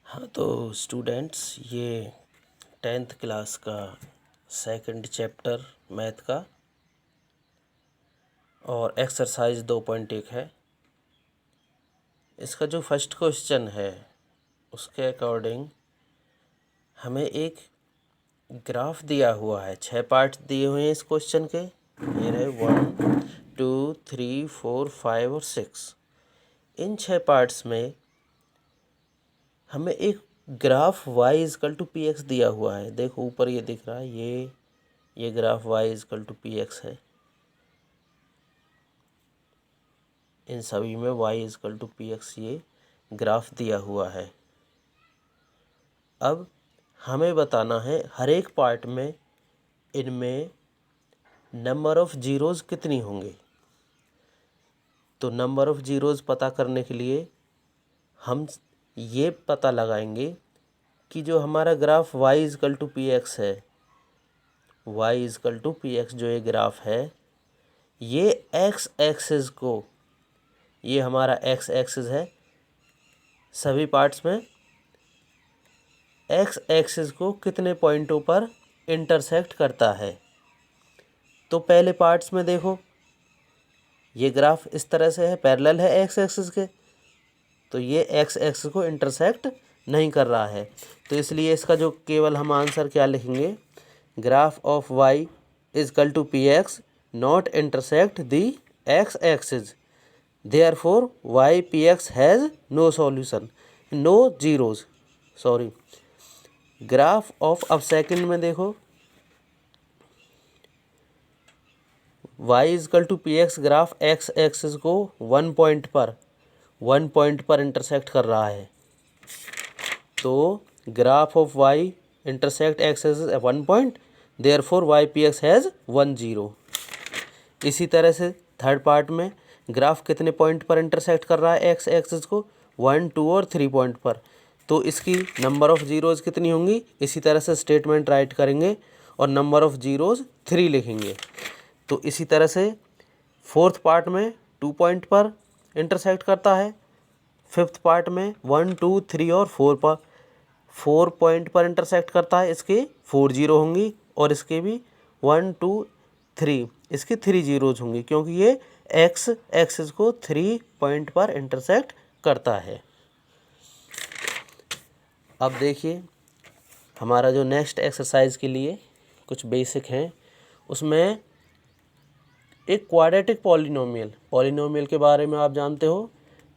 हाँ तो स्टूडेंट्स, ये 10th क्लास का सेकंड चैप्टर मैथ का और एक्सरसाइज 2.1 है। इसका जो फर्स्ट क्वेश्चन है उसके अकॉर्डिंग हमें एक ग्राफ दिया हुआ है। 6 पार्ट दिए हुए हैं इस क्वेश्चन के। ये रहे 1 2 3 4 5 और 6। इन 6 पार्ट्स में हमें एक graph y equal to P X दिया हुआ है। देखो ऊपर ये दिख रहा है, ये graph y equal to P X है। इन सभी में y equal to P X ये ग्राफ दिया हुआ है। अब हमें बताना है हर एक पार्ट में इनमें नंबर ऑफ़ जीरोज़ कितनी होंगे। तो नंबर ऑफ़ जीरोज़ पता करने के लिए हम ये पता लगाएंगे कि जो हमारा graph y equal to P X है, y equal to P X जो ये ग्राफ है, ये x एक्सिस को, ये हमारा x एक्सिस है, सभी पार्ट्स में x एक्सिस को कितने पॉइंटों पर इंटरसेक्ट करता है। तो पहले पार्ट्स में देखो, ये ग्राफ इस तरह से है, पैरेलल है x एक्सिस के, तो ये x एक्सिस को इंटरसेक्ट नहीं कर रहा है। तो इसलिए इसका जो केवल हम आंसर क्या लिखेंगे, graph of y equal to P X not intersect the x axis, therefore y P X has no solution, no zeros, sorry. Graph of, अब सेकंड में देखो, y equal to P X graph x axis को 1 point पर intersect कर रहा है। तो graph of y intersect x axis 1 point, therefore y P X has 1 0। इसी तरह से थर्ड पार्ट में ग्राफ कितने पॉइंट पर इंटरसेक्ट कर रहा है x एक्सिस को, 1 2 और 3 पॉइंट पर। तो इसकी नंबर ऑफ़ जीरोज़ कितनी होंगी, इसी तरह से स्टेटमेंट राइट करेंगे और नंबर ऑफ़ जीरोज़ 3 लिखेंगे। तो इसी तरह से फोर्थ पार्ट में 2 पॉइंट पर इंटरसेक्ट करता है, फिफ्थ पार्ट में 1 2 3 और 4 पॉइंट पर इंटरसेक्ट करता है, इसके 4 जीरो होंगी, और इसके भी 1 2 3, इसके 3 जीरोज़ होंगी, क्योंकि ये x एक्सिस को 3 पॉइंट पर इंटरसेक्ट करता है। अब देखिए हमारा जो नेक्स्ट एक्सरसाइज के लिए कुछ बेसिक हैं, उसमें एक क्वाड्रेटिक पॉलिनोमियल के बारे में आप जानते हो,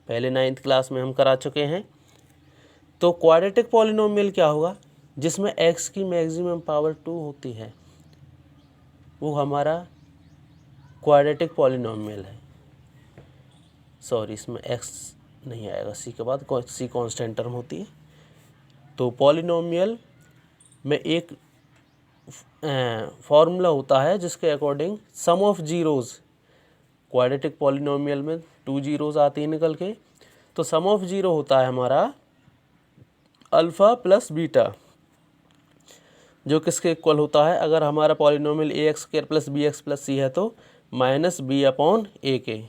पहले 9th क्लास में हम करा चुके हैं। तो क्वाड्रेटिक पॉलिनोमियल क्या होगा, जिसमें x की मैक्सिमम पावर 2 होती है, वो हमारा क्वाड्रेटिक पॉलिनोमियल है। सॉरी, इसमें x नहीं आएगा, c के बाद c कांस्टेंट टर्म होती है। तो पॉलिनोमियल में एक फॉर्मूला होता है जिसके according sum of zeros, quadratic polynomial में 2 जीरोज़ आती हैं निकल के, तो सम ऑफ जीरो होता है हमारा अल्फ़ा प्लस बीटा, जो किसके इक्वल होता है, अगर हमारा polynomial A X square plus B X plus C है तो माइनस बी अपॉन ए के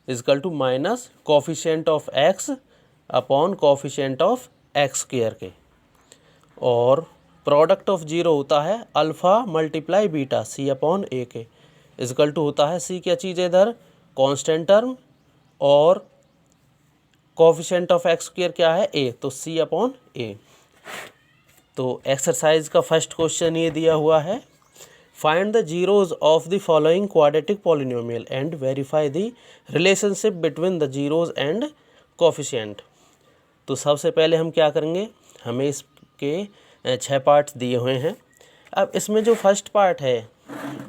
equal to minus coefficient of X upon coefficient of X square के। और प्रोडक्ट ऑफ जीरो होता है alpha multiply beta C upon A के equal to होता है, सी क्या चीज़ है इधर, कांस्टेंट टर्म, और कोफिशिएंट ऑफ एक्स स्क्वायर क्या है, ए, तो सी अपॉन ए। तो एक्सरसाइज का फर्स्ट क्वेश्चन ये दिया हुआ है, find the zeros of the following quadratic polynomial and verify the relationship between the zeros and coefficient. तो सबसे पहले हम क्या करेंगे, हमें इसके 6 पार्ट्स दिए हुए हैं। अब इसमें जो फर्स्ट पार्ट है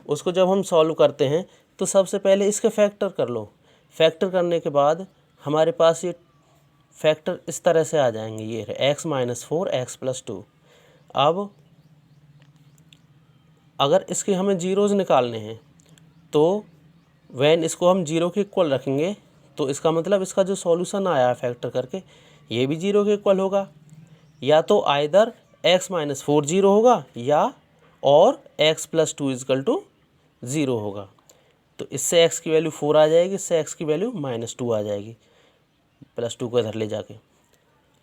उसको जब हम सॉल्व करते हैं तो सबसे पहले इसके फैक्टर कर लो। फैक्टर करने के बाद हमारे पास ये फैक्टर इस तरह से आ जाएंगे, ये है x माइनस 4 एक्स प्लस 2। अब अगर इसके हमें जीरोज़ निकालने हैं तो वैन इसको हम जीरो के इक्वल रखेंगे, तो इसका मतलब इसका जो सॉल्यूशन आया है फैक्टर करके, ये भी जीरो के इक्वल होगा। या तो आइदर x माइनस 4 जीरो होगा, या और x plus 2 equal to zero होगा। तो इससे x की वैल्यू 4 आ जाएगी, इससे x की वैल्यू माइनस 2 आ जाएगी, प्लस 2 को इधर ले जाके।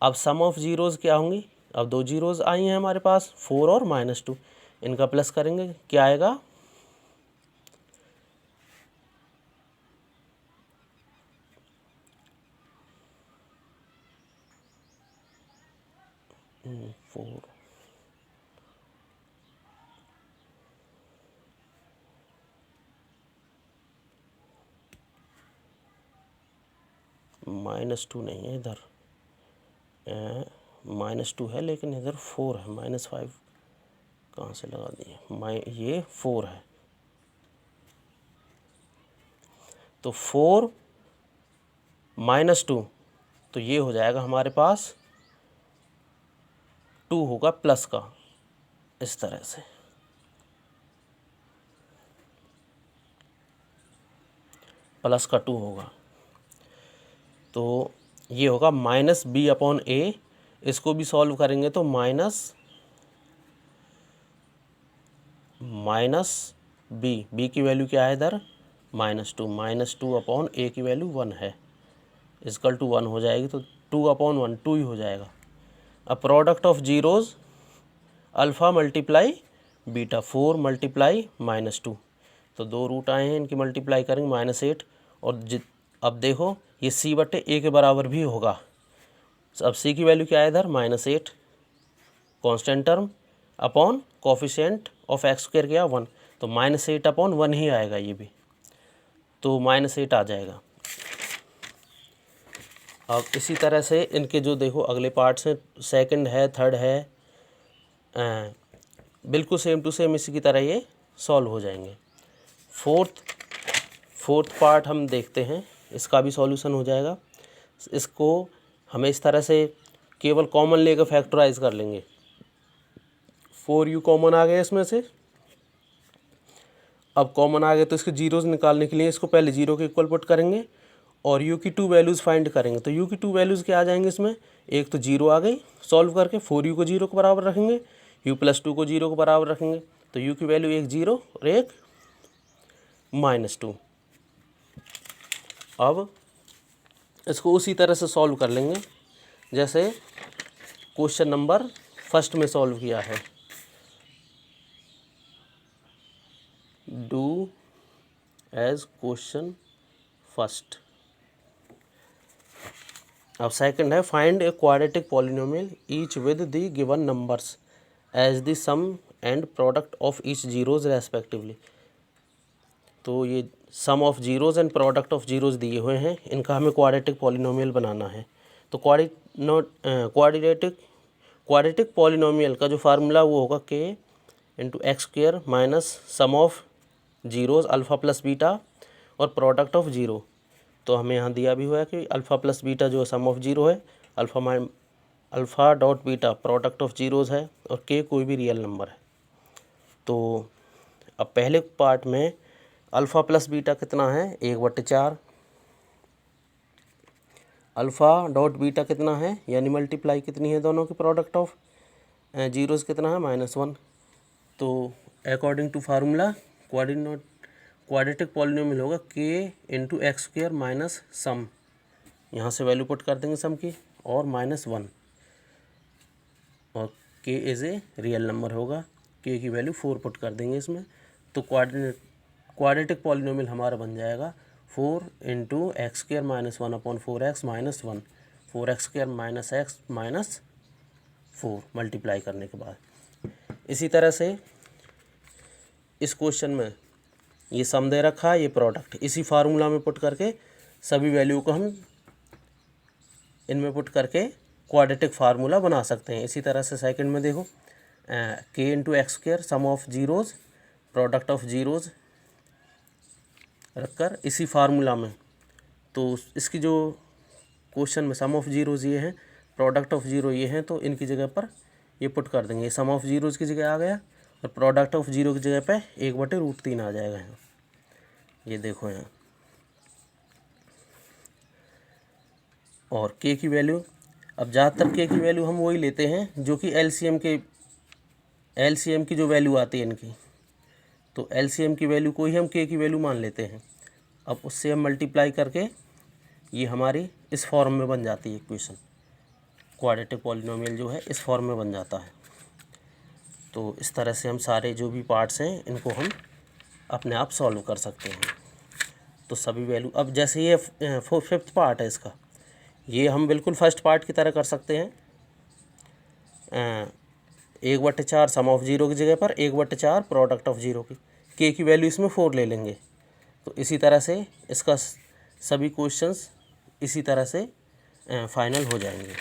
अब सम ऑफ जीरोज़ क्या होंगी, अब दो जीरोज़ आई हैं हमारे पास 4 और -2, इनका प्लस करेंगे क्या आएगा, -4 -2 नहीं है इधर, -2 है लेकिन इधर 4 है, -5 कहाँ से लगा दिए, ये 4 है, तो 4 -2, तो ये हो जाएगा हमारे पास 2 होगा प्लस का, इस तरह से प्लस का 2 होगा, तो ये होगा -b/a, इसको भी सॉल्व करेंगे तो माइनस b की वैल्यू क्या है इधर, -2 की वैल्यू 1 है, इक्वल टू 1 हो जाएगी, तो 2/1 2 ही हो जाएगा। अब product of zeros alpha multiply beta, 4 multiply -2, तो दो रूट आए हैं, इनकी मल्टीप्लाई करेंगे -8, और अब देखो ये c/a के बराबर भी होगा, अब c की वैल्यू क्या है इधर, -8 constant term upon coefficient of x² क्या 1, तो -8/1 ही आएगा ये भी, तो -8 आ जाएगा। अब इसी तरह से इनके जो देखो अगले पार्ट्स हैं, सेकंड है, थर्ड है, बिल्कुल सेम टू सेम इसी की तरह ये सॉल्व हो जाएंगे। फोर्थ पार्ट हम देखते हैं, इसका भी सॉल्यूशन हो जाएगा। इसको हमें इस तरह से केवल कॉमन लेकर फैक्टराइज कर लेंगे, 4u कॉमन आ गया इसमें से, अब कॉमन आ गए तो इसके जीरोज़ निकालने के लिए इसको पहले जीरो के इक्वल पुट करेंगे और u की 2 वैल्यूज़ फाइंड करेंगे, तो u की 2 वैल्यूज़ क्या आ जाएंगे इसमें, एक तो जीरो आ गई, सॉल्व करके 4u को जीरो के बराबर रखेंगे, u+2 को जीरो के बराबर रखेंगे, तो u की वैल्यू एक जीरो और एक -2। अब इसको उसी तरह से सॉल्व कर लेंगे जैसे क्वेश्चन नंबर फर्स्ट में सॉल्व किया है, डू एज क्वेश्चन फर्स्ट। अब सेकंड है, find a quadratic polynomial each with the given numbers as the sum and product of each zeroes respectively. तो ये sum of zeroes and product of zeroes दिए हुए हैं, इनका हमें क्वाड्रेटिक पॉलिनोमियल बनाना है। तो क्वाड्रेटिक पॉलिनोमियल का जो फार्मूला वो होगा k into x² minus some of zeros alpha plus beta और प्रोडक्ट ऑफ जीरो। तो हमें यहाँ दिया भी हुआ है कि अल्फ़ा प्लस बीटा जो सम ऑफ जीरो है, alpha dot beta product of zeros है, और k कोई भी रियल नंबर है। तो अब पहले पार्ट में अल्फ़ा प्लस बीटा कितना है, 1/4, अल्फ़ा डॉट बीटा कितना है, यानी मल्टीप्लाई कितनी है दोनों की प्रोडक्ट ऑफ जीरोज़ कितना है, -1। तो according to formula quadratic polynomial होगा k into x² minus sum, यहाँ से वैल्यू पुट कर देंगे सम की, और -1, और k is a real number होगा, k की वैल्यू 4 पुट कर देंगे इसमें। तो क्वाड्रेटिक पॉलिनोमियल हमारा बन जाएगा 4 into x² minus 1/4x minus 1, 4x² minus x minus 4 multiply करने के बाद। इसी तरह से इस क्वेश्चन में ये सम दे रखा है, ये प्रोडक्ट, इसी फार्मूला में पुट करके सभी वैल्यू को हम इनमें पुट करके क्वाड्रेटिक फार्मूला बना सकते हैं। इसी तरह से सेकंड में देखो, k into x² sum of zeros product of zeros रखकर इसी फार्मूला में, तो इसकी जो क्वेश्चन में सम ऑफ जीरोज़ ये हैं, प्रोडक्ट ऑफ जीरो ये हैं, तो इनकी जगह पर ये पुट कर देंगे, सम ऑफ जीरोज़ की जगह आ गया और प्रोडक्ट ऑफ जीरो की जगह पे 1/√3 आ जाएगा यहाँ, ये देखो यहाँ। और k की वैल्यू, अब ज़्यादातर k की वैल्यू हम वही लेते हैं जो कि एलसीएम की जो वैल्यू आती है इनकी, तो एलसीएम की वैल्यू को ही हम k की वैल्यू मान लेते हैं। अब उससे हम मल्टीप्लाई करके ये हमारी इस फॉर्म में बन जाती है इक्वेशन। क्वाड्रेटिक पॉलिनोमियल जो है इस फॉर्म में बन जाता है। तो इस तरह से हम सारे जो भी पार्ट्स हैं इनको हम अपने आप सॉल्व कर सकते हैं। तो सभी वैल्यू, अब जैसे ये फिफ्थ पार्ट है इसका, ये हम बिल्कुल फर्स्ट पार्ट की तरह कर सकते हैं। 1/4 सम ऑफ जीरो की जगह पर 1/4 प्रोडक्ट ऑफ जीरो की की वैल्यू इसमें 4 ले लेंगे। तो इसी तरह से इसका सभी क्वेश्चंस इसी तरह से फाइनल हो जाएंगे।